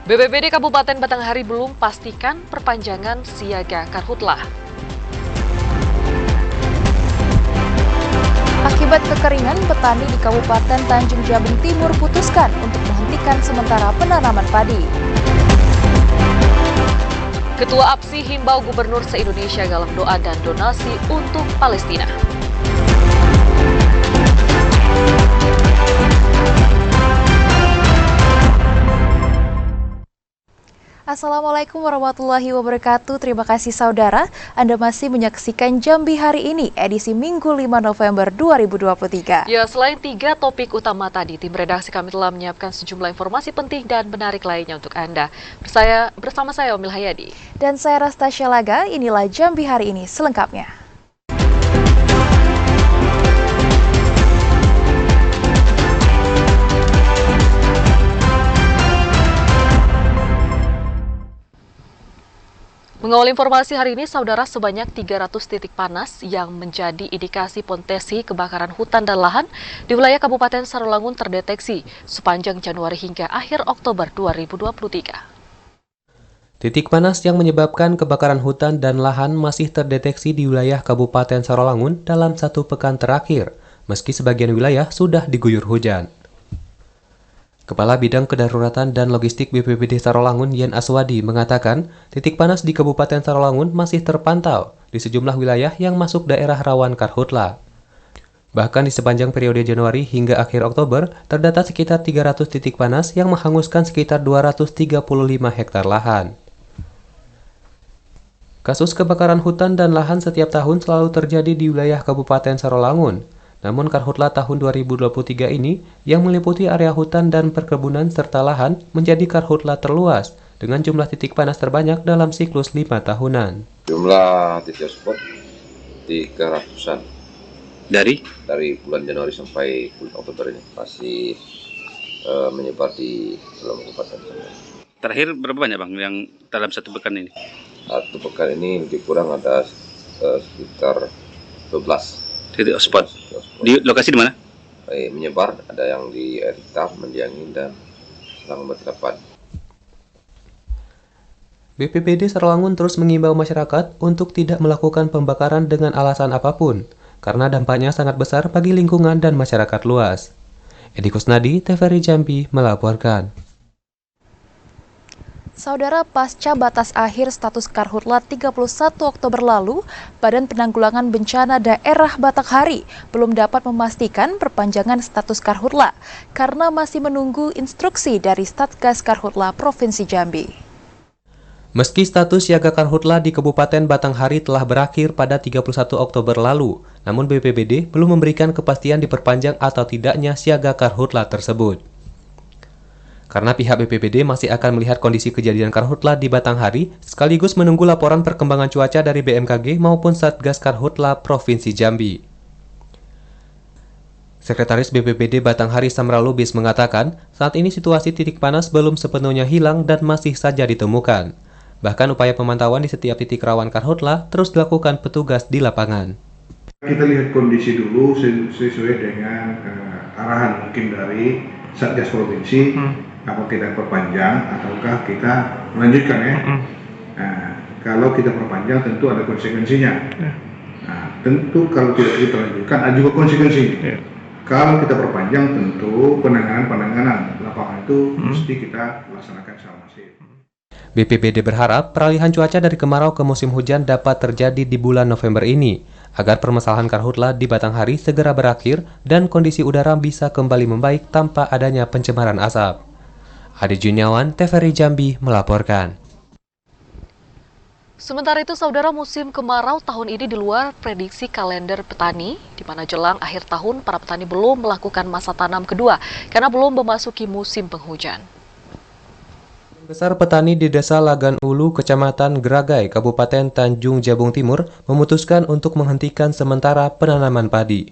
BPBD Kabupaten Batanghari belum pastikan perpanjangan siaga karhutlah. Akibat kekeringan, petani di Kabupaten Tanjung Jabung Timur putuskan untuk menghentikan sementara penanaman padi. Ketua APSI himbau Gubernur se-Indonesia galang doa dan donasi untuk Palestina. Assalamualaikum warahmatullahi wabarakatuh. Terima kasih saudara, Anda masih menyaksikan Jambi Hari Ini, edisi Minggu 5 November 2023. Ya, selain 3 topik utama tadi, tim redaksi kami telah menyiapkan sejumlah informasi penting dan menarik lainnya untuk Anda. Bersama saya Omil Hayadi. Dan saya Rastasya Laga, inilah Jambi Hari Ini selengkapnya. Mengawal informasi hari ini, saudara, sebanyak 300 titik panas yang menjadi indikasi potensi kebakaran hutan dan lahan di wilayah Kabupaten Sarolangun terdeteksi sepanjang Januari hingga akhir Oktober 2023. Titik panas yang menyebabkan kebakaran hutan dan lahan masih terdeteksi di wilayah Kabupaten Sarolangun dalam 1 pekan terakhir, meski sebagian wilayah sudah diguyur hujan. Kepala Bidang Kedaruratan dan Logistik BPBD Sarolangun, Yen Aswadi, mengatakan titik panas di Kabupaten Sarolangun masih terpantau di sejumlah wilayah yang masuk daerah rawan karhutla. Bahkan di sepanjang periode Januari hingga akhir Oktober, terdata sekitar 300 titik panas yang menghanguskan sekitar 235 hektar lahan. Kasus kebakaran hutan dan lahan setiap tahun selalu terjadi di wilayah Kabupaten Sarolangun. Namun karhutla tahun 2023 ini yang meliputi area hutan dan perkebunan serta lahan menjadi karhutla terluas dengan jumlah titik panas terbanyak dalam siklus 5 tahunan. Jumlah titik spot 300-an dari bulan Januari sampai bulan Oktober ini masih menyebar di dalam kabupaten. Terakhir berapa banyak Bang yang dalam 1 pekan ini? 1 pekan ini lebih kurang ada sekitar 12 titik spot. Di lokasi di mana? Menyebar, ada yang di air hitam, Mendiangin, dan Selang Beterapan. BPBD Sarolangun terus mengimbau masyarakat untuk tidak melakukan pembakaran dengan alasan apapun, karena dampaknya sangat besar bagi lingkungan dan masyarakat luas. Edi Kusnadi, TVRI Jambi, melaporkan. Saudara, pasca batas akhir status karhutla 31 Oktober lalu, Badan Penanggulangan Bencana Daerah Batanghari belum dapat memastikan perpanjangan status karhutla karena masih menunggu instruksi dari Satgas Karhutla Provinsi Jambi. Meski status siaga karhutla di Kabupaten Batanghari telah berakhir pada 31 Oktober lalu, namun BPBD belum memberikan kepastian diperpanjang atau tidaknya siaga karhutla tersebut. Karena pihak BPBD masih akan melihat kondisi kejadian karhutla di Batanghari, sekaligus menunggu laporan perkembangan cuaca dari BMKG maupun Satgas Karhutla Provinsi Jambi. Sekretaris BPBD Batanghari Samra Lubis mengatakan, saat ini situasi titik panas belum sepenuhnya hilang dan masih saja ditemukan. Bahkan upaya pemantauan di setiap titik rawan karhutla terus dilakukan petugas di lapangan. Kita lihat kondisi dulu sesuai dengan arahan mungkin dari Satgas Provinsi. Apa kita perpanjang ataukah kita melanjutkan ya? Nah, kalau kita perpanjang tentu ada konsekuensinya. Nah, tentu kalau tidak kita lanjutkan ada juga konsekuensinya. Kalau kita perpanjang tentu penanganan lapangan itu mesti kita laksanakan secara masif. BPBD berharap peralihan cuaca dari kemarau ke musim hujan dapat terjadi di bulan November ini, agar permasalahan karhutla di Batanghari segera berakhir dan kondisi udara bisa kembali membaik tanpa adanya pencemaran asap. Adi Juniawan, TVRI Jambi, melaporkan. Sementara itu, saudara, musim kemarau tahun ini di luar prediksi kalender petani, di mana jelang akhir tahun para petani belum melakukan masa tanam kedua karena belum memasuki musim penghujan. Besar petani di Desa Lagan Ulu, Kecamatan Geragai, Kabupaten Tanjung Jabung Timur memutuskan untuk menghentikan sementara penanaman padi.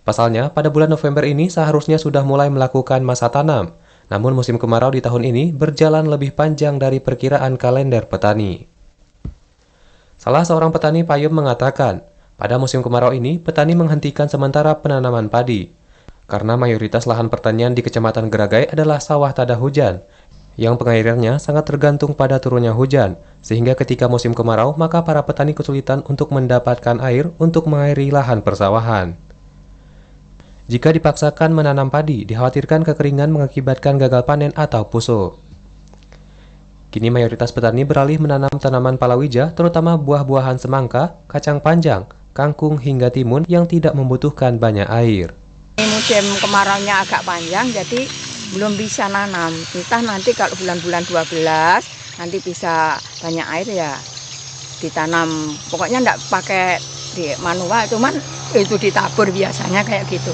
Pasalnya, pada bulan November ini seharusnya sudah mulai melakukan masa tanam. Namun musim kemarau di tahun ini berjalan lebih panjang dari perkiraan kalender petani. Salah seorang petani payung mengatakan, pada musim kemarau ini petani menghentikan sementara penanaman padi. Karena mayoritas lahan pertanian di Kecamatan Geragai adalah sawah tada hujan, yang pengairannya sangat tergantung pada turunnya hujan, sehingga ketika musim kemarau maka para petani kesulitan untuk mendapatkan air untuk mengairi lahan persawahan. Jika dipaksakan menanam padi, dikhawatirkan kekeringan mengakibatkan gagal panen atau busuk. Kini mayoritas petani beralih menanam tanaman palawija, terutama buah-buahan semangka, kacang panjang, kangkung hingga timun yang tidak membutuhkan banyak air. Musim kemaraunya agak panjang, jadi belum bisa nanam. Entah nanti kalau bulan-bulan 12 nanti bisa banyak air ya ditanam. Pokoknya enggak pakai di manual, cuman itu ditabur biasanya kayak gitu.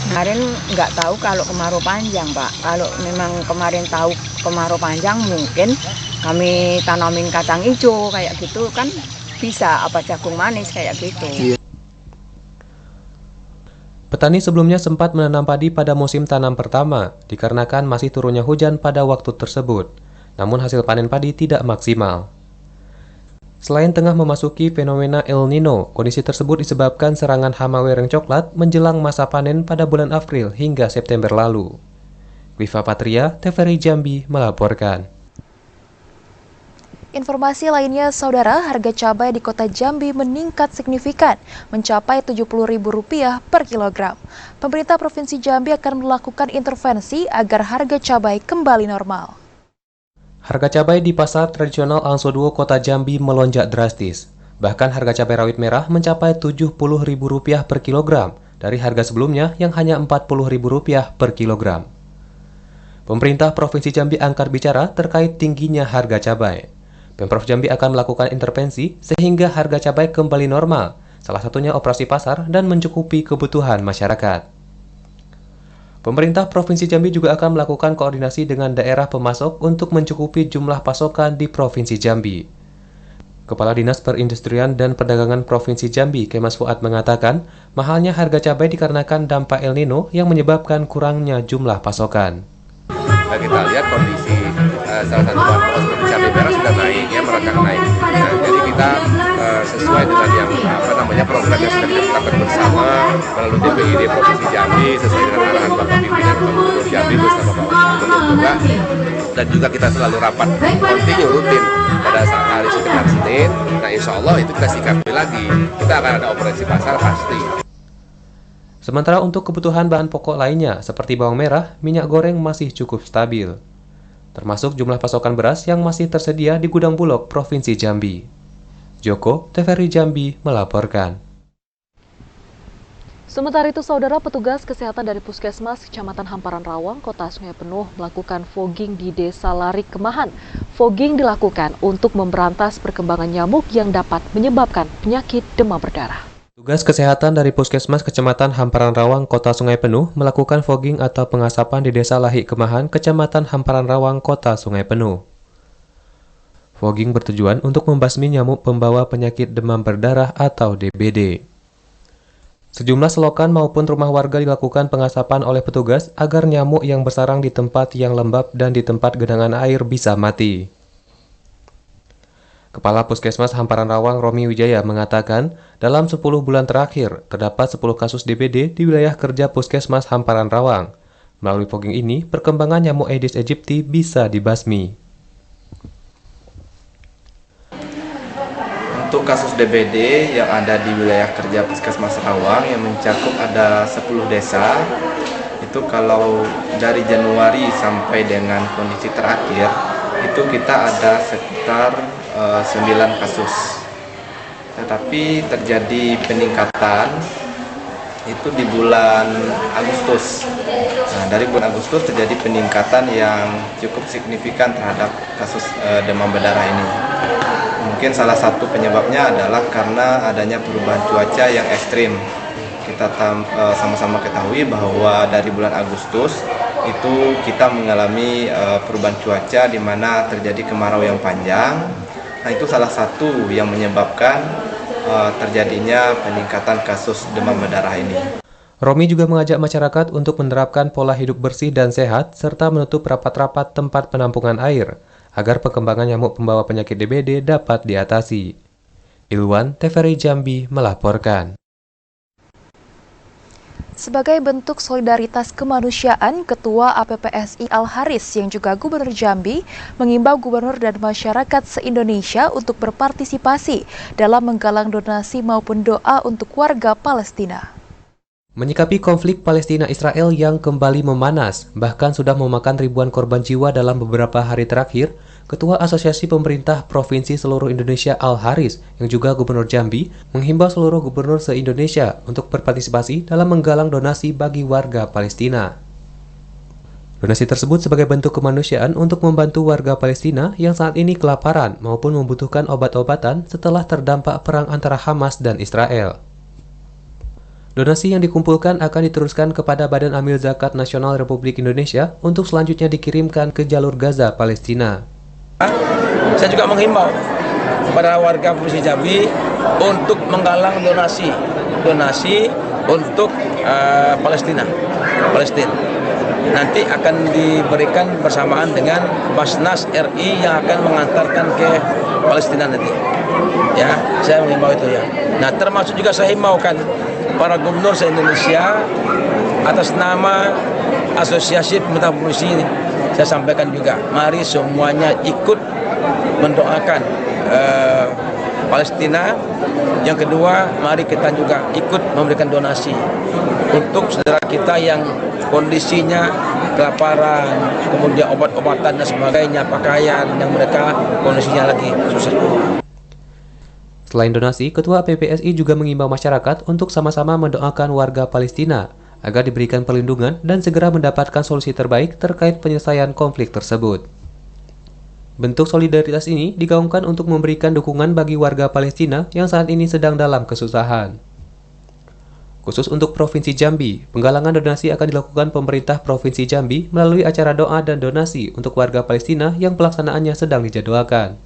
Kemarin nggak tahu kalau kemarau panjang, Pak. Kalau memang kemarin tahu kemarau panjang, mungkin kami tanamin kacang hijau kayak gitu kan bisa, apa jagung manis kayak gitu. Petani sebelumnya sempat menanam padi pada musim tanam pertama, dikarenakan masih turunnya hujan pada waktu tersebut. Namun hasil panen padi tidak maksimal. Selain tengah memasuki fenomena El Nino, kondisi tersebut disebabkan serangan hama wereng coklat menjelang masa panen pada bulan April hingga September lalu. Viva Patria, TVRI Jambi melaporkan. Informasi lainnya, Saudara, harga cabai di Kota Jambi meningkat signifikan, mencapai Rp70.000 per kilogram. Pemerintah Provinsi Jambi akan melakukan intervensi agar harga cabai kembali normal. Harga cabai di pasar tradisional Angsoduo Kota Jambi melonjak drastis. Bahkan harga cabai rawit merah mencapai Rp70.000 per kilogram dari harga sebelumnya yang hanya Rp40.000 per kilogram. Pemerintah Provinsi Jambi angkat bicara terkait tingginya harga cabai. Pemprov Jambi akan melakukan intervensi sehingga harga cabai kembali normal, salah satunya operasi pasar dan mencukupi kebutuhan masyarakat. Pemerintah Provinsi Jambi juga akan melakukan koordinasi dengan daerah pemasok untuk mencukupi jumlah pasokan di Provinsi Jambi. Kepala Dinas Perindustrian dan Perdagangan Provinsi Jambi, Kemas Fuad, mengatakan mahalnya harga cabai dikarenakan dampak El Nino yang menyebabkan kurangnya jumlah pasokan. Kita lihat kondisi salah satu bahan pokok seperti cabai merah sudah naik, ya merangkak naik. Nah, jadi kita sesuai dengan yang program yang sudah kita tetapkan bersama melalui DPID Provinsi Jambi sesuai dengan arahan Bapak Pimpinan Gubernur Jambi bersama Bapak Gubernur juga, dan juga kita selalu rapat kontinu rutin pada saat hari Senin. Nah, insya Allah itu kita sikapi lagi. Kita akan ada operasi pasar pasti. Sementara untuk kebutuhan bahan pokok lainnya seperti bawang merah, minyak goreng masih cukup stabil. Termasuk jumlah pasokan beras yang masih tersedia di gudang Bulog Provinsi Jambi. Joko, TVRI Jambi melaporkan. Sementara itu, Saudara, petugas kesehatan dari Puskesmas Kecamatan Hamparan Rawang, Kota Sungai Penuh melakukan fogging di Desa Larik Kemahan. Fogging dilakukan untuk memberantas perkembangan nyamuk yang dapat menyebabkan penyakit demam berdarah. Tugas kesehatan dari Puskesmas Kecamatan Hamparan Rawang, Kota Sungai Penuh melakukan fogging atau pengasapan di Desa Lahik Kemahan, Kecamatan Hamparan Rawang, Kota Sungai Penuh. Fogging bertujuan untuk membasmi nyamuk pembawa penyakit demam berdarah atau DBD. Sejumlah selokan maupun rumah warga dilakukan pengasapan oleh petugas agar nyamuk yang bersarang di tempat yang lembab dan di tempat genangan air bisa mati. Kepala Puskesmas Hamparan Rawang, Romi Wijaya, mengatakan dalam 10 bulan terakhir terdapat 10 kasus DBD di wilayah kerja Puskesmas Hamparan Rawang. Melalui fogging ini, perkembangan nyamuk Aedes aegypti bisa dibasmi. Untuk kasus DBD yang ada di wilayah kerja Puskesmas Rawang yang mencakup ada 10 desa, itu kalau dari Januari sampai dengan kondisi terakhir, itu kita ada sekitar 9 kasus. Tetapi terjadi peningkatan itu di bulan Agustus. Nah, dari bulan Agustus terjadi peningkatan yang cukup signifikan terhadap kasus demam berdarah ini. Mungkin salah satu penyebabnya adalah karena adanya perubahan cuaca yang ekstrim. Kita sama-sama ketahui bahwa dari bulan Agustus itu kita mengalami perubahan cuaca di mana terjadi kemarau yang panjang. Nah, itu salah satu yang menyebabkan terjadinya peningkatan kasus demam berdarah ini. Romi juga mengajak masyarakat untuk menerapkan pola hidup bersih dan sehat serta menutup rapat-rapat tempat penampungan air agar perkembangan nyamuk pembawa penyakit DBD dapat diatasi. Ilwan, TVRI Jambi melaporkan. Sebagai bentuk solidaritas kemanusiaan, Ketua APPSI Al-Haris yang juga Gubernur Jambi mengimbau gubernur dan masyarakat se-Indonesia untuk berpartisipasi dalam menggalang donasi maupun doa untuk warga Palestina. Menyikapi konflik Palestina-Israel yang kembali memanas, bahkan sudah memakan ribuan korban jiwa dalam beberapa hari terakhir, Ketua Asosiasi Pemerintah Provinsi Seluruh Indonesia Al-Haris, yang juga Gubernur Jambi, menghimbau seluruh gubernur se-Indonesia untuk berpartisipasi dalam menggalang donasi bagi warga Palestina. Donasi tersebut sebagai bentuk kemanusiaan untuk membantu warga Palestina yang saat ini kelaparan maupun membutuhkan obat-obatan setelah terdampak perang antara Hamas dan Israel. Donasi yang dikumpulkan akan diteruskan kepada Badan Amil Zakat Nasional Republik Indonesia untuk selanjutnya dikirimkan ke jalur Gaza, Palestina. Saya juga menghimbau kepada warga Provinsi Jambi untuk menggalang donasi untuk Palestina. Nanti akan diberikan bersamaan dengan Basnas RI yang akan mengantarkan ke Palestina nanti. Ya, saya menghimbau itu ya. Nah, termasuk juga saya himbaukan para gubernur se-Indonesia atas nama Asosiasi Pemerintah Provinsi ini. Saya sampaikan juga, mari semuanya ikut mendoakan Palestina. Yang kedua, mari kita juga ikut memberikan donasi untuk saudara kita yang kondisinya kelaparan, kemudian obat-obatan dan sebagainya, pakaian yang mereka kondisinya lagi susah. Selain donasi, Ketua PPSI juga mengimbau masyarakat untuk sama-sama mendoakan warga Palestina agar diberikan perlindungan dan segera mendapatkan solusi terbaik terkait penyelesaian konflik tersebut. Bentuk solidaritas ini digaungkan untuk memberikan dukungan bagi warga Palestina yang saat ini sedang dalam kesusahan. Khusus untuk Provinsi Jambi, penggalangan donasi akan dilakukan pemerintah Provinsi Jambi melalui acara doa dan donasi untuk warga Palestina yang pelaksanaannya sedang dijadwalkan.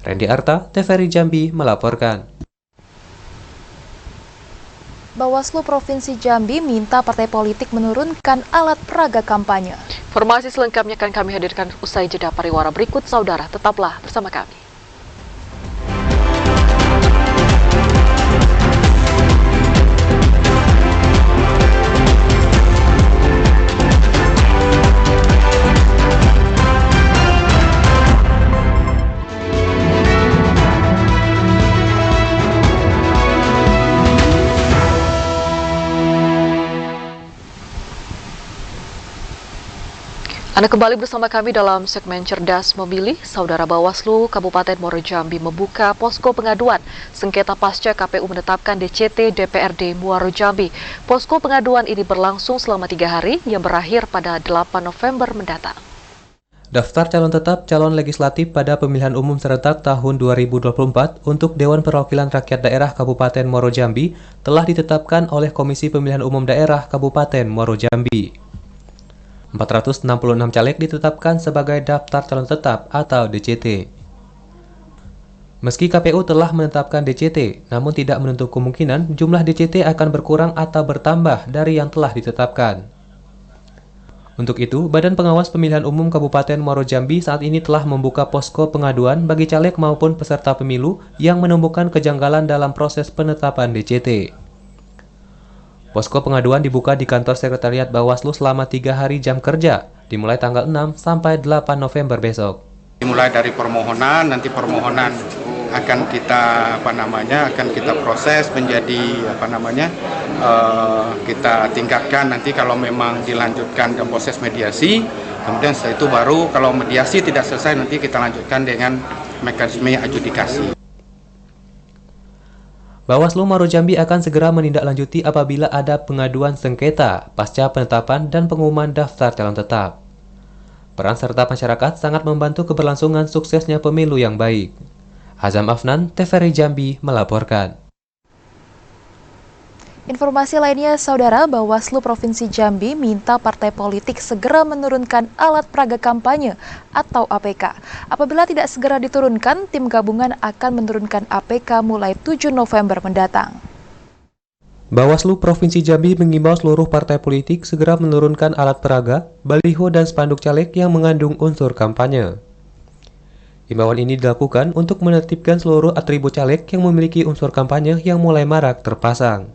Randy Arta, TVRI Jambi melaporkan. Bawaslu Provinsi Jambi minta partai politik menurunkan alat peraga kampanye. Informasi selengkapnya akan kami hadirkan usai jeda pariwara berikut, saudara. Tetaplah bersama kami. Anda kembali bersama kami dalam segmen Cerdas Memilih. Saudara, Bawaslu Kabupaten Muaro Jambi membuka posko pengaduan sengketa pasca KPU menetapkan DCT DPRD Muaro Jambi. Posko pengaduan ini berlangsung selama 3 hari yang berakhir pada 8 November mendatang. Daftar calon tetap calon legislatif pada pemilihan umum serentak tahun 2024 untuk Dewan Perwakilan Rakyat Daerah Kabupaten Muaro Jambi telah ditetapkan oleh Komisi Pemilihan Umum Daerah Kabupaten Muaro Jambi. 466 caleg ditetapkan sebagai daftar calon tetap atau DCT. Meski KPU telah menetapkan DCT, namun tidak menutup kemungkinan jumlah DCT akan berkurang atau bertambah dari yang telah ditetapkan. Untuk itu, Badan Pengawas Pemilihan Umum Kabupaten Muaro Jambi saat ini telah membuka posko pengaduan bagi caleg maupun peserta pemilu yang menemukan kejanggalan dalam proses penetapan DCT. Posko pengaduan dibuka di kantor Sekretariat Bawaslu selama 3 hari jam kerja, dimulai tanggal 6 sampai 8 November besok. Dimulai dari permohonan, nanti permohonan akan kita akan kita proses menjadi kita tingkatkan nanti kalau memang dilanjutkan ke proses mediasi. Kemudian setelah itu baru kalau mediasi tidak selesai nanti kita lanjutkan dengan mekanisme adjudikasi. Bawaslu Muaro Jambi akan segera menindaklanjuti apabila ada pengaduan sengketa pasca penetapan dan pengumuman daftar calon tetap. Peran serta masyarakat sangat membantu keberlangsungan suksesnya pemilu yang baik. Hazam Afnan, TVRI Jambi melaporkan. Informasi lainnya, Saudara, Bawaslu Provinsi Jambi minta partai politik segera menurunkan alat peraga kampanye atau APK. Apabila tidak segera diturunkan, tim gabungan akan menurunkan APK mulai 7 November mendatang. Bawaslu Provinsi Jambi mengimbau seluruh partai politik segera menurunkan alat peraga, baliho dan spanduk caleg yang mengandung unsur kampanye. Imbauan ini dilakukan untuk menertibkan seluruh atribut caleg yang memiliki unsur kampanye yang mulai marak terpasang.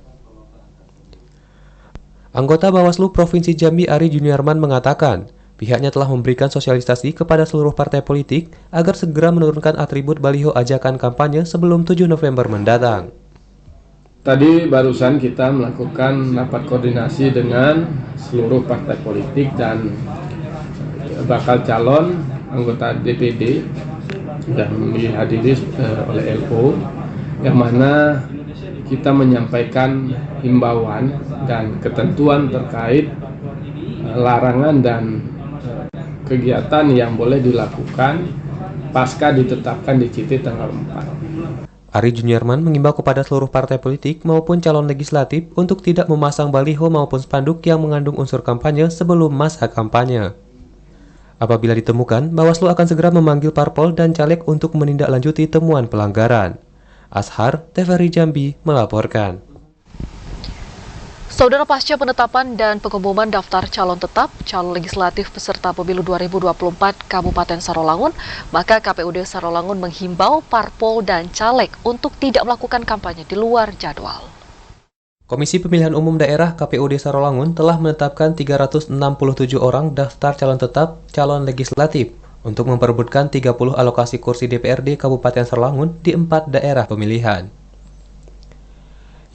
Anggota Bawaslu Provinsi Jambi Ari Juniarman mengatakan, pihaknya telah memberikan sosialisasi kepada seluruh partai politik agar segera menurunkan atribut baliho ajakan kampanye sebelum 7 November mendatang. Tadi barusan kita melakukan rapat koordinasi dengan seluruh partai politik dan bakal calon anggota DPD dan dihadiri oleh LO, yang mana kita menyampaikan himbauan dan ketentuan terkait larangan dan kegiatan yang boleh dilakukan pasca ditetapkan DCT tanggal 4. Ari Juniarman mengimbau kepada seluruh partai politik maupun calon legislatif untuk tidak memasang baliho maupun spanduk yang mengandung unsur kampanye sebelum masa kampanye. Apabila ditemukan, Bawaslu akan segera memanggil parpol dan caleg untuk menindaklanjuti temuan pelanggaran. Ashar, TVRI Jambi melaporkan. Saudara, pasca penetapan dan pengumuman daftar calon tetap calon legislatif peserta pemilu 2024 Kabupaten Sarolangun, maka KPUD Sarolangun menghimbau parpol dan caleg untuk tidak melakukan kampanye di luar jadwal. Komisi Pemilihan Umum Daerah KPUD Sarolangun telah menetapkan 367 orang daftar calon tetap calon legislatif untuk memperebutkan 30 alokasi kursi DPRD Kabupaten Sarolangun di 4 daerah pemilihan,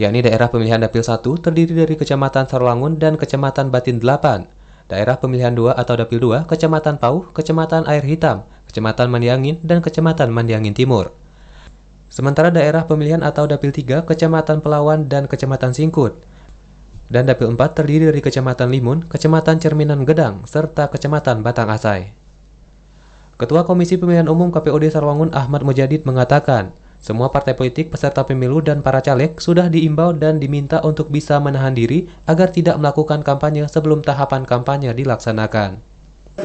yakni daerah pemilihan Dapil 1 terdiri dari Kecamatan Sarolangun dan Kecamatan Batin 8, daerah pemilihan 2 atau Dapil 2 Kecamatan Pauh, Kecamatan Air Hitam, Kecamatan Mandiangin, dan Kecamatan Mandiangin Timur. Sementara daerah pemilihan atau Dapil 3 Kecamatan Pelawan dan Kecamatan Singkut, dan Dapil 4 terdiri dari Kecamatan Limun, Kecamatan Cerminan Gedang, serta Kecamatan Batang Asai. Ketua Komisi Pemilihan Umum KPUD Sarolangun Ahmad Mujadid mengatakan, semua partai politik peserta pemilu dan para caleg sudah diimbau dan diminta untuk bisa menahan diri agar tidak melakukan kampanye sebelum tahapan kampanye dilaksanakan.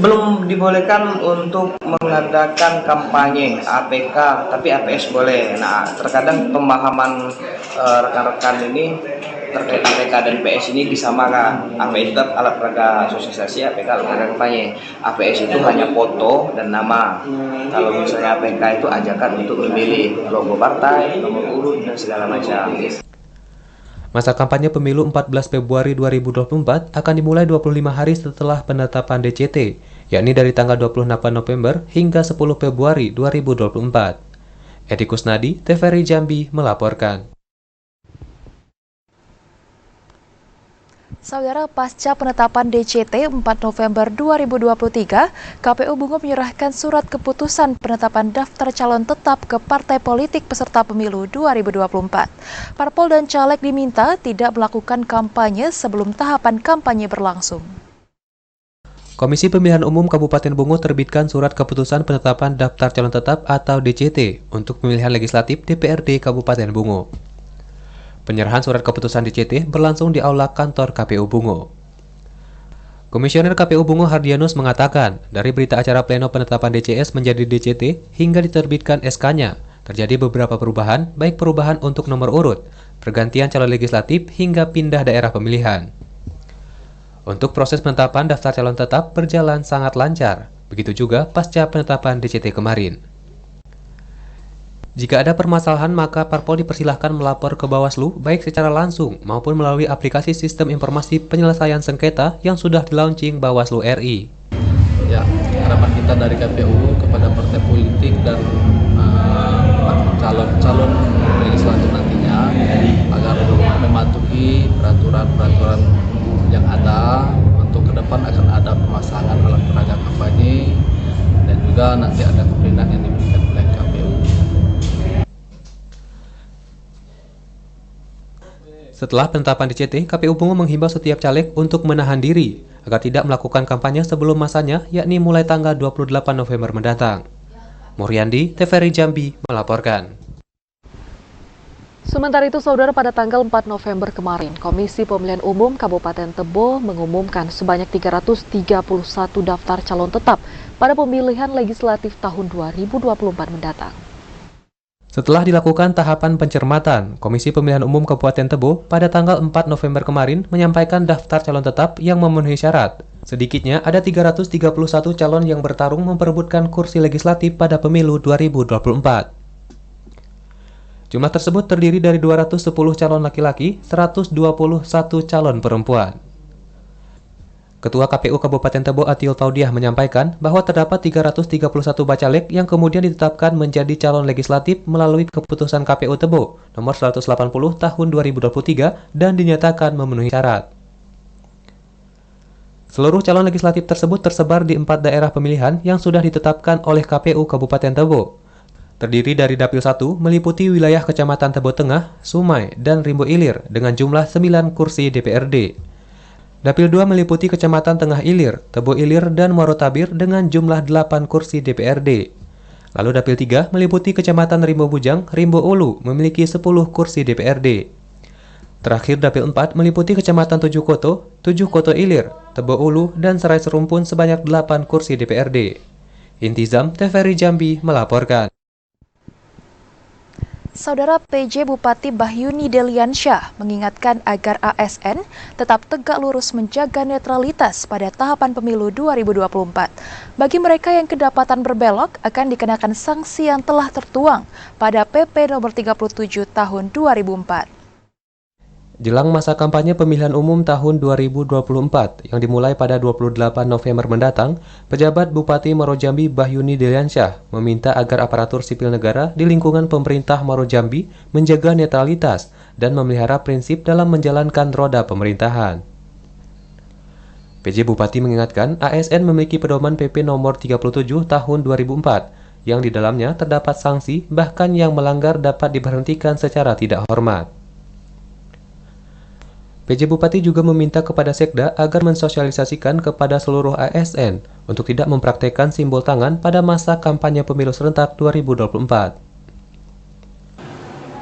Belum dibolehkan untuk mengadakan kampanye APK, tapi APS boleh. Nah, terkadang pemahaman rekan-rekan ini terkait APK dan PS ini disamakan. APS itu alat peraga sosialisasi, APK alat peraga kampanye. APS itu hanya foto dan nama. Kalau misalnya APK itu ajakan untuk memilih logo partai, nomor urut, dan segala macam. Masa kampanye pemilu 14 Februari 2024 akan dimulai 25 hari setelah penetapan DCT, yakni dari tanggal 28 November hingga 10 Februari 2024. Edi Kusnadi, TVRI Jambi melaporkan. Saudara, pasca penetapan DCT 4 November 2023, KPU Bungo menyerahkan surat keputusan penetapan daftar calon tetap ke partai politik peserta pemilu 2024. Parpol dan caleg diminta tidak melakukan kampanye sebelum tahapan kampanye berlangsung. Komisi Pemilihan Umum Kabupaten Bungo terbitkan surat keputusan penetapan daftar calon tetap atau DCT untuk pemilihan legislatif DPRD Kabupaten Bungo. Penyerahan surat keputusan DCT berlangsung di aula kantor KPU Bungo. Komisioner KPU Bungo Hardianus mengatakan, dari berita acara pleno penetapan DCS menjadi DCT hingga diterbitkan SK-nya, terjadi beberapa perubahan, baik perubahan untuk nomor urut, pergantian calon legislatif, hingga pindah daerah pemilihan. Untuk proses penetapan daftar calon tetap berjalan sangat lancar, begitu juga pasca penetapan DCT kemarin. Jika ada permasalahan, maka parpol dipersilahkan melapor ke Bawaslu baik secara langsung maupun melalui aplikasi sistem informasi penyelesaian sengketa yang sudah di-launching Bawaslu RI. Ya, harapan kita dari KPU kepada partai politik dan calon legislatif nantinya agar mematuhi peraturan-peraturan yang ada untuk ke depan akan ada pemasangan alat peraga kampanye dan juga nanti ada kemudian yang diberikan oleh KPU. Setelah penetapan DCT, KPU Bungo menghimbau setiap caleg untuk menahan diri agar tidak melakukan kampanye sebelum masanya, yakni mulai tanggal 28 November mendatang. Muriandi, TVRI Jambi melaporkan. Sementara itu, saudara, pada tanggal 4 November kemarin, Komisi Pemilihan Umum Kabupaten Tebo mengumumkan sebanyak 331 daftar calon tetap pada pemilihan legislatif tahun 2024 mendatang. Setelah dilakukan tahapan pencermatan, Komisi Pemilihan Umum Kabupaten Tebo pada tanggal 4 November kemarin menyampaikan daftar calon tetap yang memenuhi syarat. Sedikitnya ada 331 calon yang bertarung memperebutkan kursi legislatif pada pemilu 2024. Jumlah tersebut terdiri dari 210 calon laki-laki, 121 calon perempuan. Ketua KPU Kabupaten Tebo Atiul Paudiah menyampaikan bahwa terdapat 331 bacalek yang kemudian ditetapkan menjadi calon legislatif melalui keputusan KPU Tebo nomor 180 tahun 2023 dan dinyatakan memenuhi syarat. Seluruh calon legislatif tersebut tersebar di 4 daerah pemilihan yang sudah ditetapkan oleh KPU Kabupaten Tebo. Terdiri dari Dapil 1 meliputi wilayah Kecamatan Tebo Tengah, Sumai, dan Rimbo Ilir dengan jumlah 9 kursi DPRD. Dapil 2 meliputi Kecamatan Tengah Ilir, Tebo Ilir, dan Muaro Tabir dengan jumlah 8 kursi DPRD. Lalu Dapil 3 meliputi Kecamatan Rimbo Bujang, Rimbo Ulu memiliki 10 kursi DPRD. Terakhir Dapil 4 meliputi Kecamatan Tujuh Koto Ilir, Tebo Ulu, dan Serai Serumpun sebanyak 8 kursi DPRD. Intizam, TVRI Jambi melaporkan. Saudara PJ Bupati Bahyuni Deliansyah mengingatkan agar ASN tetap tegak lurus menjaga netralitas pada tahapan pemilu 2024. Bagi mereka yang kedapatan berbelok akan dikenakan sanksi yang telah tertuang pada PP nomor 37 tahun 2004. Jelang masa kampanye pemilihan umum tahun 2024 yang dimulai pada 28 November mendatang, pejabat Bupati Muaro Jambi Bahyuni Deliansyah meminta agar aparatur sipil negara di lingkungan pemerintah Muaro Jambi menjaga netralitas dan memelihara prinsip dalam menjalankan roda pemerintahan. PJ Bupati mengingatkan ASN memiliki pedoman PP nomor 37 tahun 2004 yang di dalamnya terdapat sanksi bahkan yang melanggar dapat diberhentikan secara tidak hormat. PJ Bupati juga meminta kepada Sekda agar mensosialisasikan kepada seluruh ASN untuk tidak mempraktekkan simbol tangan pada masa kampanye pemilu serentak 2024.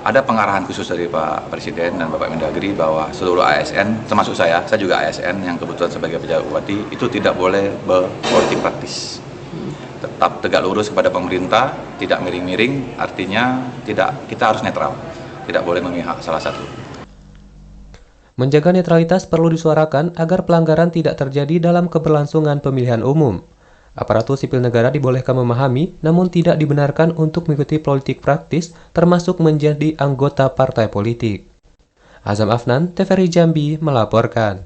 Ada pengarahan khusus dari Pak Presiden dan Bapak Mendagri bahwa seluruh ASN, termasuk saya juga ASN yang kebetulan sebagai pejabat Bupati, itu tidak boleh berpolitik praktis. Tetap tegak lurus kepada pemerintah, tidak miring-miring, artinya kita harus netral, tidak boleh memihak salah satu. Menjaga netralitas perlu disuarakan agar pelanggaran tidak terjadi dalam keberlangsungan pemilihan umum. Aparatur sipil negara dibolehkan memahami, namun tidak dibenarkan untuk mengikuti politik praktis, termasuk menjadi anggota partai politik. Azam Afnan, TVRI Jambi melaporkan.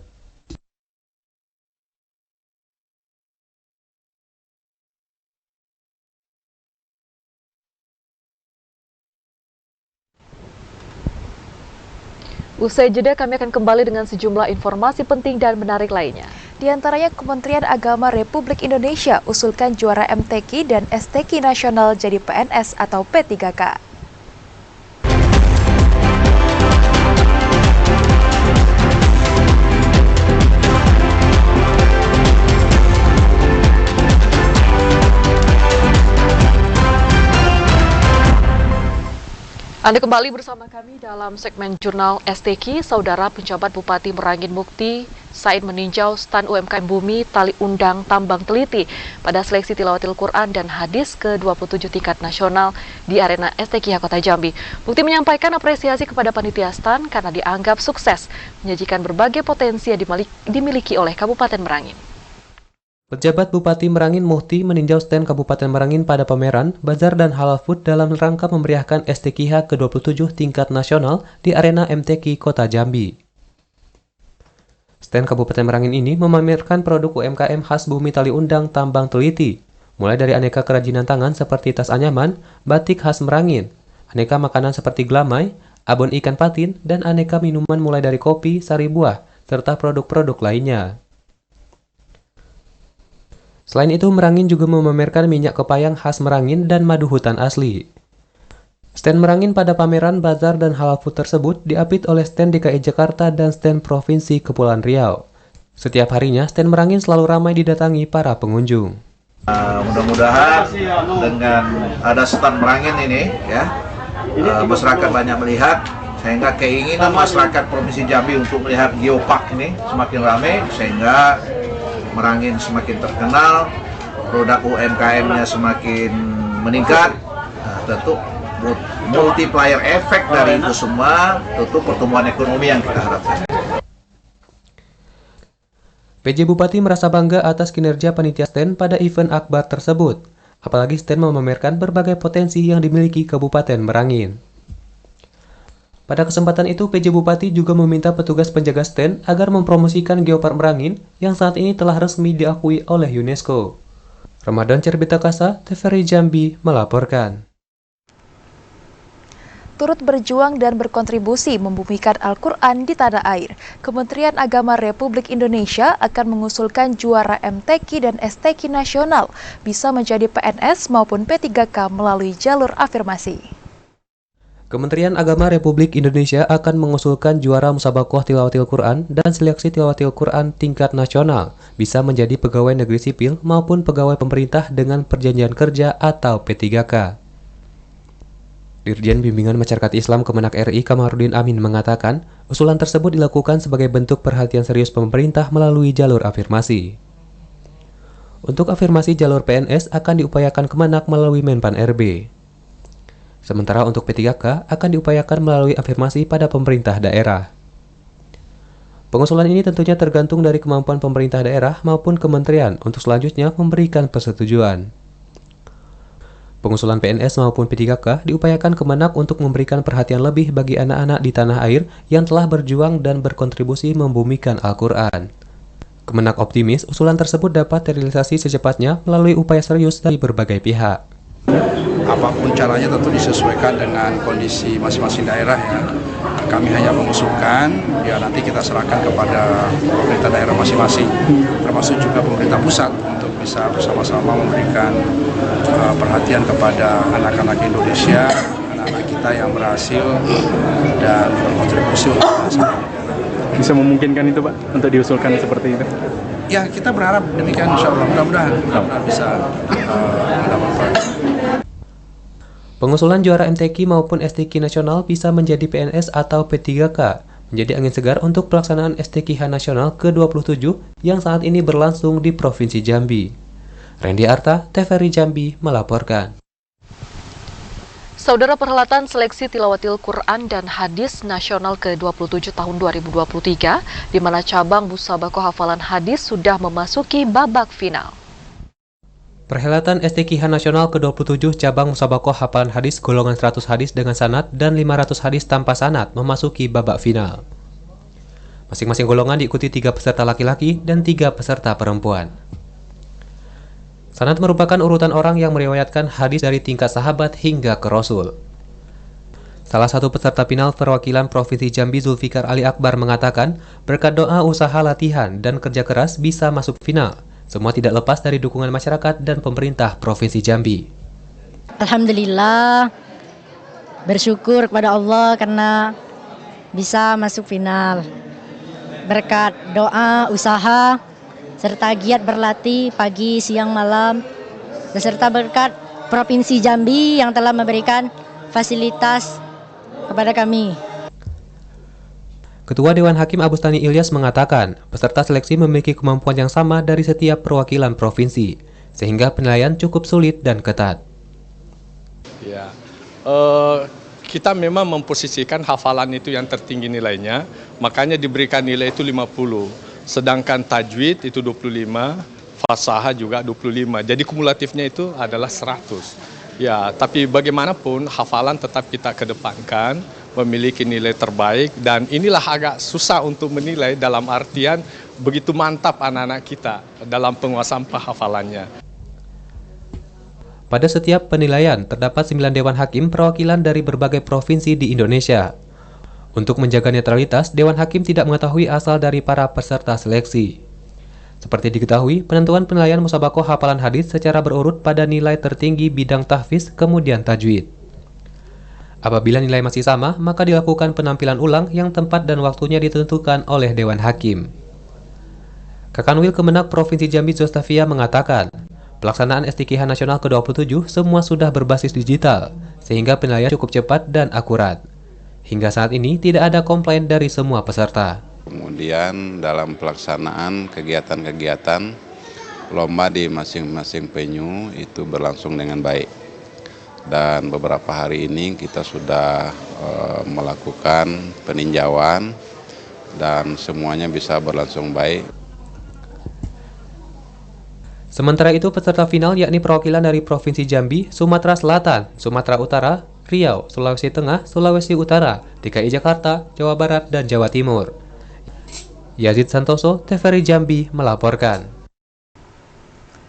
Usai jeda, kami akan kembali dengan sejumlah informasi penting dan menarik lainnya. Di antaranya Kementerian Agama Republik Indonesia usulkan juara MTQ dan STQ nasional jadi PNS atau P3K. Anda kembali bersama kami dalam segmen Jurnal STQ. Saudara penjabat Bupati Merangin Mukti Said meninjau stan UMKM Bumi Tali Undang Tambang Teliti pada seleksi tilawatil Quran dan hadis ke-27 tingkat nasional di arena STQ Kota Jambi. Mukti menyampaikan apresiasi kepada panitia stan karena dianggap sukses menyajikan berbagai potensi yang dimiliki oleh Kabupaten Merangin. Pejabat Bupati Merangin Mukti meninjau stand Kabupaten Merangin pada pameran, bazar dan halal food dalam rangka memeriahkan STQH ke-27 tingkat nasional di arena MTQ Kota Jambi. Stand Kabupaten Merangin ini memamerkan produk UMKM khas Bumi Tali Undang Tambang Teliti, mulai dari aneka kerajinan tangan seperti tas anyaman, batik khas Merangin, aneka makanan seperti glamai, abon ikan patin, dan aneka minuman mulai dari kopi, sari buah, serta produk-produk lainnya. Selain itu, Merangin juga memamerkan minyak kepayang khas Merangin dan madu hutan asli. Stand Merangin pada pameran bazar dan halal food tersebut diapit oleh stand DKI Jakarta dan stand Provinsi Kepulauan Riau. Setiap harinya, stand Merangin selalu ramai didatangi para pengunjung. Mudah-mudahan dengan ada stand Merangin ini, ya, masyarakat banyak melihat, sehingga keinginan masyarakat Provinsi Jambi untuk melihat geopark ini semakin ramai, sehingga Merangin semakin terkenal, produk UMKM-nya semakin meningkat. Nah, tentu multiplier efek dari itu semua, tentu pertumbuhan ekonomi yang kita harapkan. PJ Bupati merasa bangga atas kinerja panitia stand pada event akbar tersebut. Apalagi stand memamerkan berbagai potensi yang dimiliki Kabupaten Merangin. Pada kesempatan itu, PJ Bupati juga meminta petugas penjaga stand agar mempromosikan Geopark Merangin yang saat ini telah resmi diakui oleh UNESCO. Ramadan Cerbita Kasa, TVRI Jambi melaporkan. Turut berjuang dan berkontribusi membumikan Al-Quran di tanah air, Kementerian Agama Republik Indonesia akan mengusulkan juara MTQ dan STQ nasional bisa menjadi PNS maupun P3K melalui jalur afirmasi. Kementerian Agama Republik Indonesia akan mengusulkan juara Musabaqah Tilawatil Quran dan seleksi Tilawatil Quran tingkat nasional bisa menjadi pegawai negeri sipil maupun pegawai pemerintah dengan perjanjian kerja atau P3K. Dirjen Bimbingan Masyarakat Islam Kemenak RI Kamarudin Amin mengatakan, usulan tersebut dilakukan sebagai bentuk perhatian serius pemerintah melalui jalur afirmasi. Untuk afirmasi jalur PNS akan diupayakan Kemenak melalui Menpan RB. Sementara untuk P3K akan diupayakan melalui afirmasi pada pemerintah daerah. Pengusulan ini tentunya tergantung dari kemampuan pemerintah daerah maupun kementerian untuk selanjutnya memberikan persetujuan. Pengusulan PNS maupun P3K diupayakan Kemenak untuk memberikan perhatian lebih bagi anak-anak di tanah air yang telah berjuang dan berkontribusi membumikan Al-Quran. Kemenak optimis usulan tersebut dapat terrealisasi secepatnya melalui upaya serius dari berbagai pihak. Apapun caranya tentu disesuaikan dengan kondisi masing-masing daerah ya. Kami hanya mengusulkan, ya nanti kita serahkan kepada pemerintah daerah masing-masing, termasuk juga pemerintah pusat untuk bisa bersama-sama memberikan perhatian kepada anak-anak Indonesia, anak-anak kita yang berhasil dan berkontribusi untuk bangsa. Bisa memungkinkan itu Pak, untuk diusulkan seperti itu? Ya kita berharap demikian, insya Allah mudah-mudahan bisa mendapatkan. Pengusulan juara MTQ maupun STQ nasional bisa menjadi PNS atau P3K, menjadi angin segar untuk pelaksanaan STQH nasional ke-27 yang saat ini berlangsung di Provinsi Jambi. Randy Arta, TVRI Jambi melaporkan. Saudara, perhelatan seleksi Tilawatil Quran dan Hadis Nasional ke-27 tahun 2023, di mana cabang Musabaqah Hafalan Hadis sudah memasuki babak final. Perhelatan STQH Nasional ke-27 cabang Musabaqah Hafalan Hadis golongan 100 hadis dengan sanad dan 500 hadis tanpa sanad memasuki babak final. Masing-masing golongan diikuti 3 peserta laki-laki dan 3 peserta perempuan. Sanad merupakan urutan orang yang meriwayatkan hadis dari tingkat sahabat hingga ke Rasul. Salah satu peserta final perwakilan Provinsi Jambi Zulfikar Ali Akbar mengatakan, berkat doa, usaha, latihan, dan kerja keras bisa masuk final. Semua tidak lepas dari dukungan masyarakat dan pemerintah Provinsi Jambi. Alhamdulillah, bersyukur kepada Allah karena bisa masuk final. Berkat doa, usaha, serta giat berlatih pagi, siang, malam, beserta berkat Provinsi Jambi yang telah memberikan fasilitas kepada kami. Ketua Dewan Hakim Abustani Ilyas mengatakan, peserta seleksi memiliki kemampuan yang sama dari setiap perwakilan provinsi, sehingga penilaian cukup sulit dan ketat. Ya, kita memang memposisikan hafalan itu yang tertinggi nilainya, makanya diberikan nilai itu 50. Sedangkan tajwid itu 25, fasaha juga 25. Jadi kumulatifnya itu adalah 100. Ya, tapi bagaimanapun hafalan tetap kita kedepankan, memiliki nilai terbaik, dan inilah agak susah untuk menilai dalam artian begitu mantap anak-anak kita dalam penguasaan hafalannya. Pada setiap penilaian, terdapat 9 Dewan Hakim perwakilan dari berbagai provinsi di Indonesia. Untuk menjaga netralitas, Dewan Hakim tidak mengetahui asal dari para peserta seleksi. Seperti diketahui, penentuan penilaian Musabaqah Hafalan Hadis secara berurut pada nilai tertinggi bidang tahfiz, kemudian tajwid. Apabila nilai masih sama, maka dilakukan penampilan ulang yang tempat dan waktunya ditentukan oleh Dewan Hakim. Kakanwil Kemenak Provinsi Jambi Zostafia mengatakan, pelaksanaan STQH Nasional ke-27 semua sudah berbasis digital, sehingga penilaian cukup cepat dan akurat. Hingga saat ini tidak ada komplain dari semua peserta. Kemudian dalam pelaksanaan kegiatan-kegiatan lomba di masing-masing venue itu berlangsung dengan baik. Dan beberapa hari ini kita sudah melakukan peninjauan dan semuanya bisa berlangsung baik. Sementara itu peserta final yakni perwakilan dari Provinsi Jambi, Sumatera Selatan, Sumatera Utara, Riau, Sulawesi Tengah, Sulawesi Utara, DKI Jakarta, Jawa Barat, dan Jawa Timur. Yazid Santoso, TVRI Jambi melaporkan.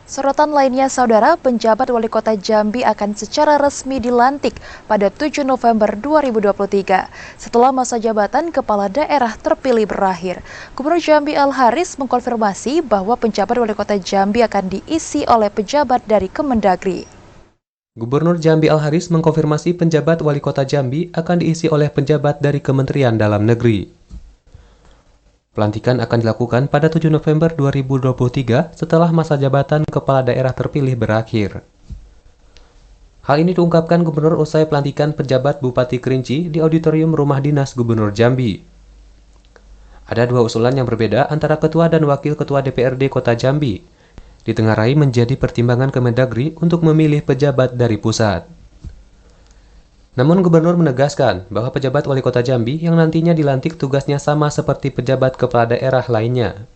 Sorotan lainnya, Saudara, penjabat Wali Kota Jambi akan secara resmi dilantik pada 7 November 2023 setelah masa jabatan kepala daerah terpilih berakhir. Gubernur Jambi Al-Haris mengkonfirmasi bahwa penjabat Wali Kota Jambi akan diisi oleh pejabat dari Kemendagri. Gubernur Jambi Al-Haris mengkonfirmasi penjabat Wali Kota Jambi akan diisi oleh penjabat dari Kementerian Dalam Negeri. Pelantikan akan dilakukan pada 7 November 2023 setelah masa jabatan kepala daerah terpilih berakhir. Hal ini diungkapkan Gubernur usai pelantikan penjabat Bupati Kerinci di Auditorium Rumah Dinas Gubernur Jambi. Ada dua usulan yang berbeda antara Ketua dan Wakil Ketua DPRD Kota Jambi. Ditengarai menjadi pertimbangan Kemendagri untuk memilih pejabat dari pusat. Namun Gubernur menegaskan bahwa pejabat Wali Kota Jambi yang nantinya dilantik tugasnya sama seperti pejabat kepala daerah lainnya.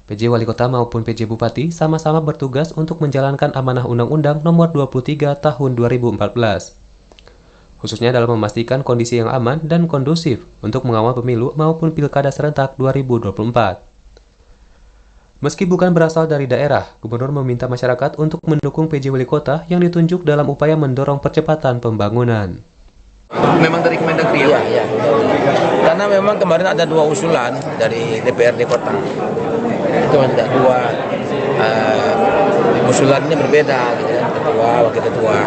PJ Wali Kota maupun PJ Bupati sama-sama bertugas untuk menjalankan amanah Undang-Undang Nomor 23 Tahun 2014. Khususnya dalam memastikan kondisi yang aman dan kondusif untuk mengawal pemilu maupun pilkada serentak 2024. Meski bukan berasal dari daerah, Gubernur meminta masyarakat untuk mendukung PJ Wali Kota yang ditunjuk dalam upaya mendorong percepatan pembangunan. Memang dari Kemendagri ya? Iya. Karena memang kemarin ada dua usulan dari DPRD Kota. Itu ada dua usulannya berbeda, gitu ya. Ketua, wakil ketua.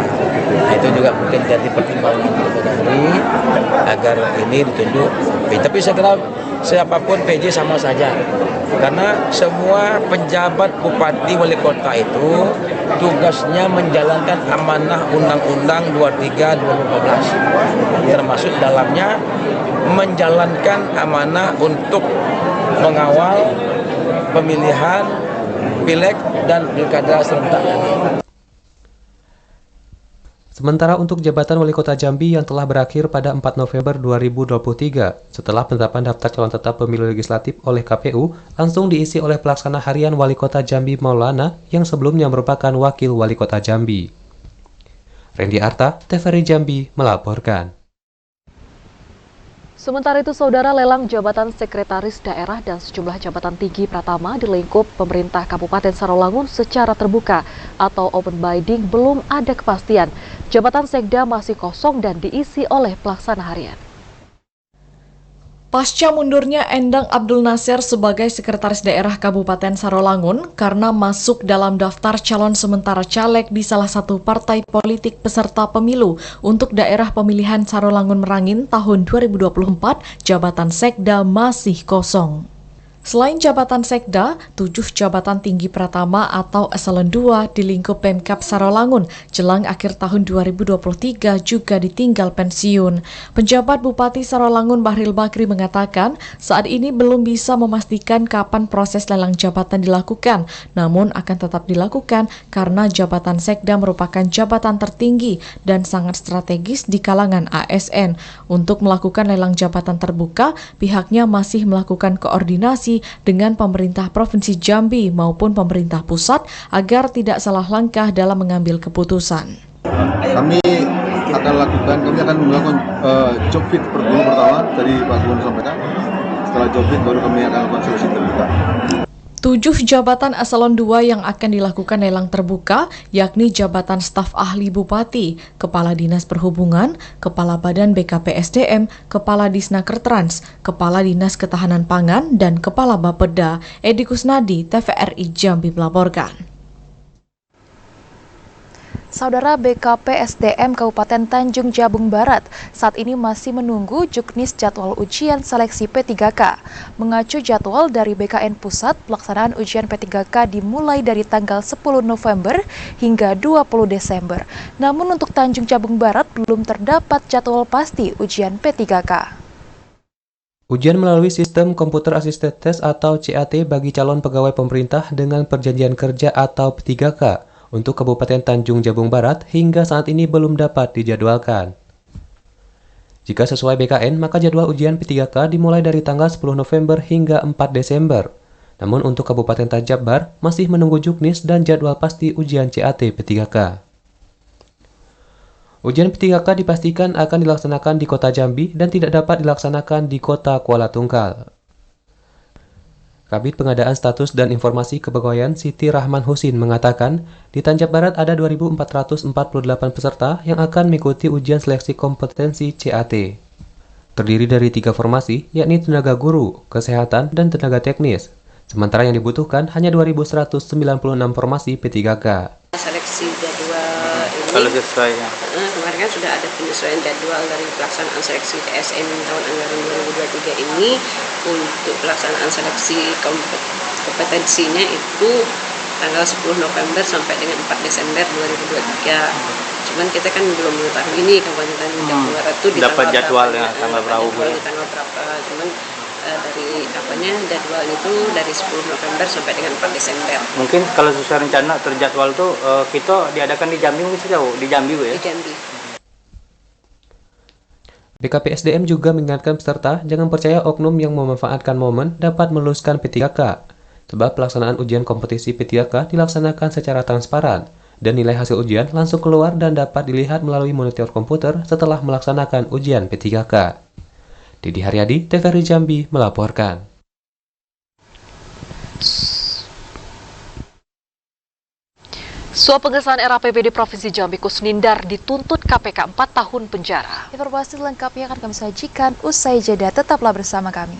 Nah, itu juga mungkin jadi pertimbangan Kemendagri agar ini ditunjuk. Tapi saya kira siapapun PJ sama saja. Karena semua penjabat bupati wali kota itu tugasnya menjalankan amanah Undang-Undang 23 2014, termasuk dalamnya menjalankan amanah untuk mengawal pemilihan pileg dan pilkada serentak. Sementara untuk jabatan Wali Kota Jambi yang telah berakhir pada 4 November 2023, setelah penetapan daftar calon tetap pemilu legislatif oleh KPU, langsung diisi oleh pelaksana harian Wali Kota Jambi Maulana yang sebelumnya merupakan Wakil Wali Kota Jambi. Randy Arta, TVRI Jambi melaporkan. Sementara itu, Saudara, lelang jabatan sekretaris daerah dan sejumlah jabatan tinggi pratama di lingkup pemerintah Kabupaten Sarolangun secara terbuka atau open bidding belum ada kepastian. Jabatan sekda masih kosong dan diisi oleh pelaksana harian. Pasca mundurnya Endang Abdul Nasir sebagai sekretaris daerah Kabupaten Sarolangun karena masuk dalam daftar calon sementara caleg di salah satu partai politik peserta pemilu untuk daerah pemilihan Sarolangun Merangin tahun 2024, jabatan sekda masih kosong. Selain jabatan sekda, 7 jabatan tinggi pratama atau eselon 2 di lingkup Pemkab Sarolangun jelang akhir tahun 2023 juga ditinggal pensiun. Penjabat Bupati Sarolangun Bahril Bakri mengatakan saat ini belum bisa memastikan kapan proses lelang jabatan dilakukan, namun akan tetap dilakukan karena jabatan sekda merupakan jabatan tertinggi dan sangat strategis di kalangan ASN. Untuk melakukan lelang jabatan terbuka, pihaknya masih melakukan koordinasi dengan pemerintah Provinsi Jambi maupun pemerintah pusat agar tidak salah langkah dalam mengambil keputusan. Kami akan melakukan job fit per bulan pertama dari Pak Gubernur sampaikan. Setelah job fit baru kami akan lakukan seleksi terbuka. 7 jabatan eselon 2 yang akan dilakukan lelang terbuka, yakni jabatan staf ahli Bupati, Kepala Dinas Perhubungan, Kepala Badan BKPSDM, Kepala Disnaker Trans, Kepala Dinas Ketahanan Pangan, dan Kepala Bapeda. Edi Kusnadi, TVRI Jambi melaporkan. Saudara, BKPSDM Kabupaten Tanjung Jabung Barat saat ini masih menunggu juknis jadwal ujian seleksi P3K. Mengacu jadwal dari BKN Pusat, pelaksanaan ujian P3K dimulai dari tanggal 10 November hingga 20 Desember. Namun untuk Tanjung Jabung Barat belum terdapat jadwal pasti ujian P3K. Ujian melalui sistem Computer Assisted Test atau CAT bagi calon pegawai pemerintah dengan perjanjian kerja atau P3K untuk Kabupaten Tanjung Jabung Barat hingga saat ini belum dapat dijadwalkan. Jika sesuai BKN, maka jadwal ujian P3K dimulai dari tanggal 10 November hingga 4 Desember. Namun untuk Kabupaten Tanjabar masih menunggu juknis dan jadwal pasti ujian CAT P3K. Ujian P3K dipastikan akan dilaksanakan di Kota Jambi dan tidak dapat dilaksanakan di Kota Kuala Tungkal. Kabid Pengadaan Status dan Informasi Kepegawaian Siti Rahman Husin mengatakan, di Tanjab Barat ada 2.448 peserta yang akan mengikuti ujian seleksi kompetensi CAT. Terdiri dari 3 formasi, yakni tenaga guru, kesehatan, dan tenaga teknis. Sementara yang dibutuhkan hanya 2.196 formasi P3K. Seleksi jadwal ini, kalau sesuai ya. Kemarin kan sudah ada penyesuaian jadwal dari pelaksanaan seleksi TSN tahun anggaran 2023 ini. Untuk pelaksanaan seleksi kompetensinya itu tanggal 10 November sampai dengan 4 Desember 2023. Cuman kita kan belum mengetahui ini Kabupaten Tanjung Jabung Barat itu di dapat jadwalnya tanggal berapa. Di tanggal berapa. Cuman dari jadwal itu dari 10 November sampai dengan 4 Desember. Mungkin kalau sesuai rencana terjadwal tuh kita diadakan di Jambi mungkin jauh di Jambi ya. Di Jambi. BKPSDM juga mengingatkan peserta jangan percaya oknum yang memanfaatkan momen dapat meluluskan P3K, sebab pelaksanaan ujian kompetisi P3K dilaksanakan secara transparan, dan nilai hasil ujian langsung keluar dan dapat dilihat melalui monitor komputer setelah melaksanakan ujian P3K. Didi Haryadi, TVRI Jambi, melaporkan. Suap pengesahan RAPBD Provinsi Jambi Kusnindar dituntut KPK 4 tahun penjara. Informasi lengkapnya akan kami sajikan usai jeda. Tetaplah bersama kami.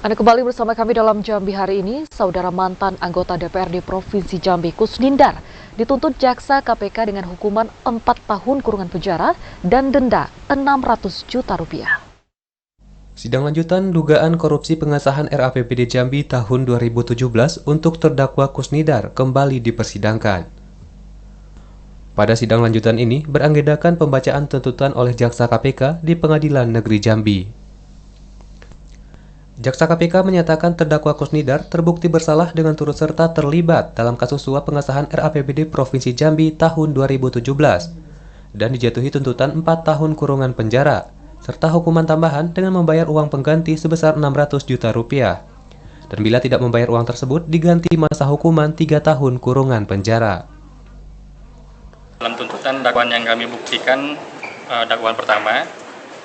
Anda kembali bersama kami dalam Jambi hari ini. Saudara mantan anggota DPRD Provinsi Jambi Kusnindar dituntut jaksa KPK dengan hukuman 4 tahun kurungan penjara dan denda 600 juta rupiah. Sidang lanjutan dugaan korupsi pengesahan RAPBD Jambi tahun 2017 untuk terdakwa Kusnindar kembali dipersidangkan. Pada sidang lanjutan ini beragendakan pembacaan tuntutan oleh jaksa KPK di Pengadilan Negeri Jambi. Jaksa KPK menyatakan terdakwa Kusnindar terbukti bersalah dengan turut serta terlibat dalam kasus suap pengesahan RAPBD Provinsi Jambi tahun 2017 dan dijatuhi tuntutan 4 tahun kurungan penjara serta hukuman tambahan dengan membayar uang pengganti sebesar 600 juta rupiah. Dan bila tidak membayar uang tersebut diganti masa hukuman 3 tahun kurungan penjara. Dalam tuntutan dakwaan yang kami buktikan, dakwaan pertama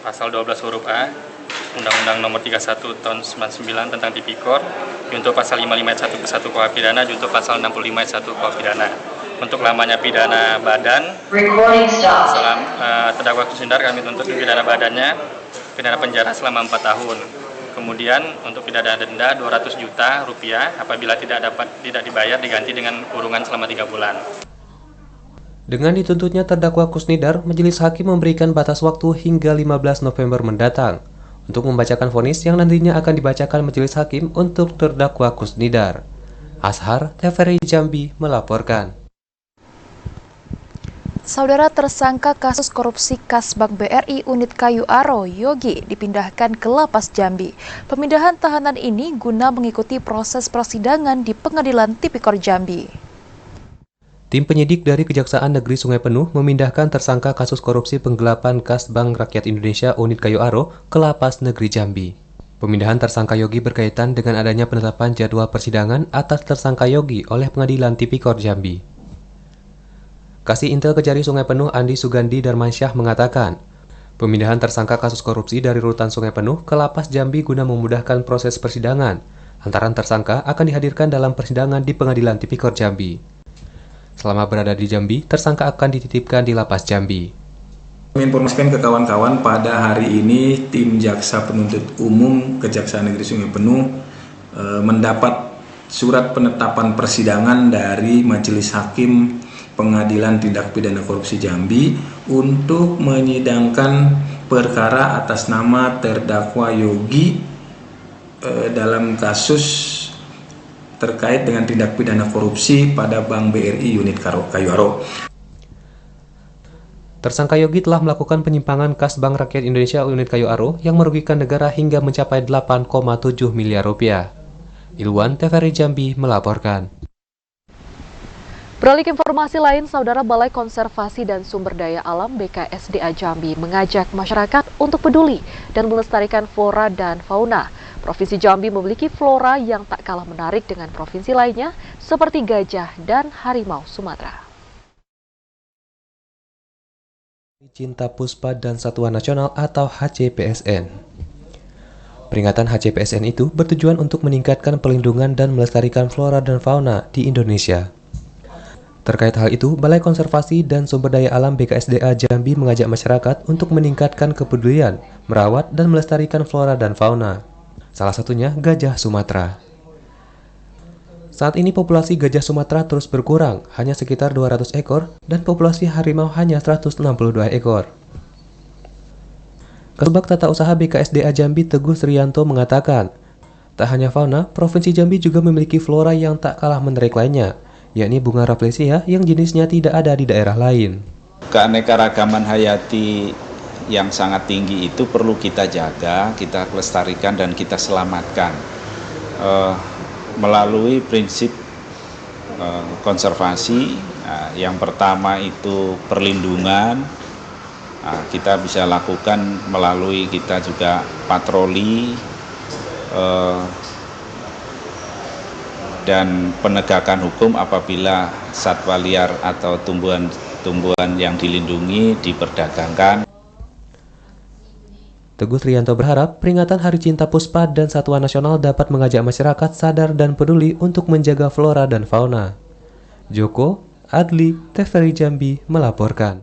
pasal 12 huruf A Undang-Undang Nomor 31 Tahun 99 tentang Tipikor, junto pasal 55 ayat 1 ke 1 KUH pidana, junto pasal 65 ayat 1 KUH pidana. Untuk lamanya pidana badan, terdakwa Kusnindar kami tuntut pidana badannya pidana penjara selama 4 tahun. Kemudian untuk pidana denda 200 juta rupiah apabila tidak dibayar diganti dengan kurungan selama 3 bulan. Dengan dituntutnya terdakwa Kusnindar, majelis hakim memberikan batas waktu hingga 15 November mendatang untuk membacakan vonis yang nantinya akan dibacakan majelis hakim untuk terdakwa Kusnindar. Ashar, TVRI Jambi melaporkan. Saudara tersangka kasus korupsi Kasbank BRI Unit Kayu Aro, Yogi, dipindahkan ke Lapas Jambi. Pemindahan tahanan ini guna mengikuti proses persidangan di Pengadilan Tipikor Jambi. Tim penyidik dari Kejaksaan Negeri Sungai Penuh memindahkan tersangka kasus korupsi penggelapan kas Bank Rakyat Indonesia Unit Kayu Aro ke Lapas Negeri Jambi. Pemindahan tersangka Yogi berkaitan dengan adanya penetapan jadwal persidangan atas tersangka Yogi oleh Pengadilan Tipikor Jambi. Kasih Intel Kejari Sungai Penuh Andi Sugandi Darmansyah mengatakan, pemindahan tersangka kasus korupsi dari Rutan Sungai Penuh ke Lapas Jambi guna memudahkan proses persidangan. Antara tersangka akan dihadirkan dalam persidangan di Pengadilan Tipikor Jambi. Selama berada di Jambi, tersangka akan dititipkan di Lapas Jambi. Menginformasikan ke kawan-kawan pada hari ini tim Jaksa Penuntut Umum Kejaksaan Negeri Sungai Penuh mendapat surat penetapan persidangan dari Majelis Hakim Pengadilan Tindak Pidana Korupsi Jambi untuk menyidangkan perkara atas nama terdakwa Yogi dalam kasus terkait dengan tindak pidana korupsi pada Bank BRI Unit Kayu Aro. Tersangka Yogi telah melakukan penyimpangan kas Bank Rakyat Indonesia unit Kayu Aro yang merugikan negara hingga mencapai 8,7 miliar rupiah. Ilwan, TVRI Jambi melaporkan. Beralih ke informasi lain, Saudara Balai Konservasi dan Sumber Daya Alam BKSDA Jambi mengajak masyarakat untuk peduli dan melestarikan flora dan fauna. Provinsi Jambi memiliki flora yang tak kalah menarik dengan provinsi lainnya seperti gajah dan harimau Sumatera. Cinta Puspa dan Satwa Nasional atau HCPSN. Peringatan HCPSN itu bertujuan untuk meningkatkan perlindungan dan melestarikan flora dan fauna di Indonesia. Terkait hal itu, Balai Konservasi dan Sumber Daya Alam BKSDA Jambi mengajak masyarakat untuk meningkatkan kepedulian, merawat dan melestarikan flora dan fauna. Salah satunya gajah Sumatera. Saat ini populasi gajah Sumatera terus berkurang, hanya sekitar 200 ekor, dan populasi harimau hanya 162 ekor. Kasubag Tata Usaha BKSDA Jambi Teguh Sriyanto mengatakan, tak hanya fauna, Provinsi Jambi juga memiliki flora yang tak kalah menarik lainnya, yakni bunga Rafflesia yang jenisnya tidak ada di daerah lain. Keanekaragaman hayati yang sangat tinggi itu perlu kita jaga, kita lestarikan dan kita selamatkan. Melalui prinsip konservasi, yang pertama itu perlindungan, kita bisa lakukan melalui kita juga patroli dan penegakan hukum apabila satwa liar atau tumbuhan yang dilindungi diperdagangkan. Teguh Sriyanto berharap peringatan Hari Cinta Puspa dan Satwa Nasional dapat mengajak masyarakat sadar dan peduli untuk menjaga flora dan fauna. Joko Adli, TVRI Jambi melaporkan.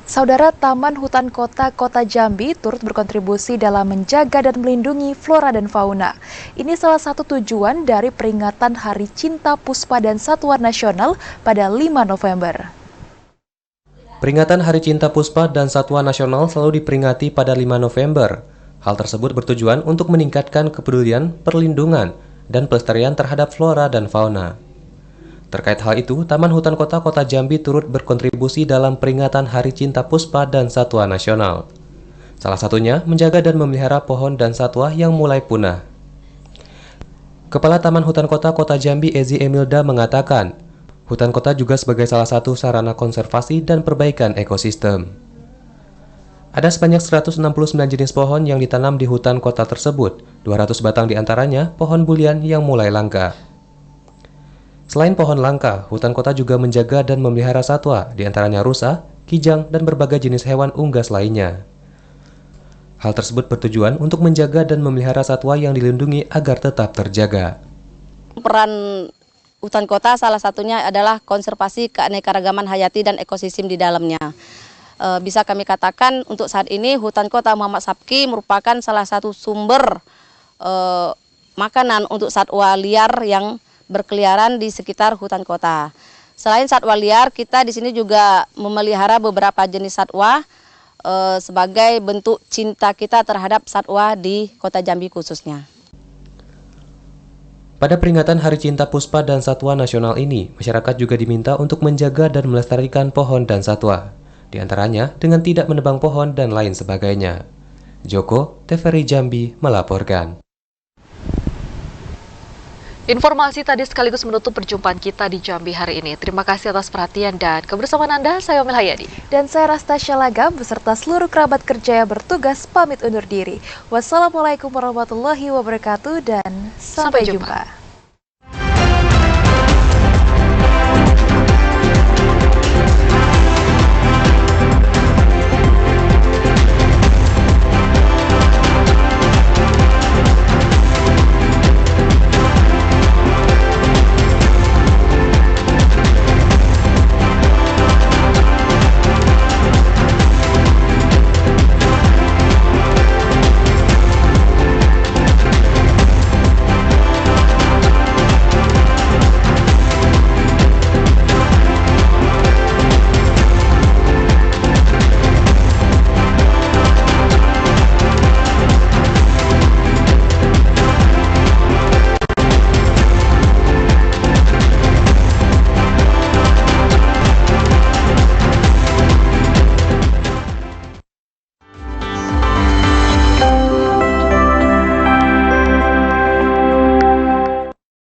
Saudara, Taman Hutan Kota Jambi turut berkontribusi dalam menjaga dan melindungi flora dan fauna. Ini salah satu tujuan dari peringatan Hari Cinta Puspa dan Satwa Nasional pada 5 November. Peringatan Hari Cinta Puspa dan Satwa Nasional selalu diperingati pada 5 November. Hal tersebut bertujuan untuk meningkatkan kepedulian, perlindungan, dan pelestarian terhadap flora dan fauna. Terkait hal itu, Taman Hutan Kota Jambi turut berkontribusi dalam peringatan Hari Cinta Puspa dan Satwa Nasional. Salah satunya, menjaga dan memelihara pohon dan satwa yang mulai punah. Kepala Taman Hutan Kota Jambi Ezi Emilda mengatakan, hutan kota juga sebagai salah satu sarana konservasi dan perbaikan ekosistem. Ada sebanyak 169 jenis pohon yang ditanam di hutan kota tersebut, 200 batang diantaranya pohon bulian yang mulai langka. Selain pohon langka, hutan kota juga menjaga dan memelihara satwa, diantaranya rusa, kijang, dan berbagai jenis hewan unggas lainnya. Hal tersebut bertujuan untuk menjaga dan memelihara satwa yang dilindungi agar tetap terjaga. Peran hutan kota salah satunya adalah konservasi keanekaragaman hayati dan ekosistem di dalamnya. Bisa kami katakan untuk saat ini hutan kota Muhammad Sabki merupakan salah satu sumber makanan untuk satwa liar yang berkeliaran di sekitar hutan kota. Selain satwa liar, kita di sini juga memelihara beberapa jenis satwa sebagai bentuk cinta kita terhadap satwa di Kota Jambi khususnya. Pada peringatan Hari Cinta Puspa dan Satwa Nasional ini, masyarakat juga diminta untuk menjaga dan melestarikan pohon dan satwa, di antaranya dengan tidak menebang pohon dan lain sebagainya. Joko, TVRI Jambi melaporkan. Informasi tadi sekaligus menutup perjumpaan kita di Jambi hari ini. Terima kasih atas perhatian dan kebersamaan Anda. Saya Omil Hayadi. Dan saya Rastasya Laga beserta seluruh kerabat kerja yang bertugas pamit undur diri. Wassalamualaikum warahmatullahi wabarakatuh dan sampai jumpa.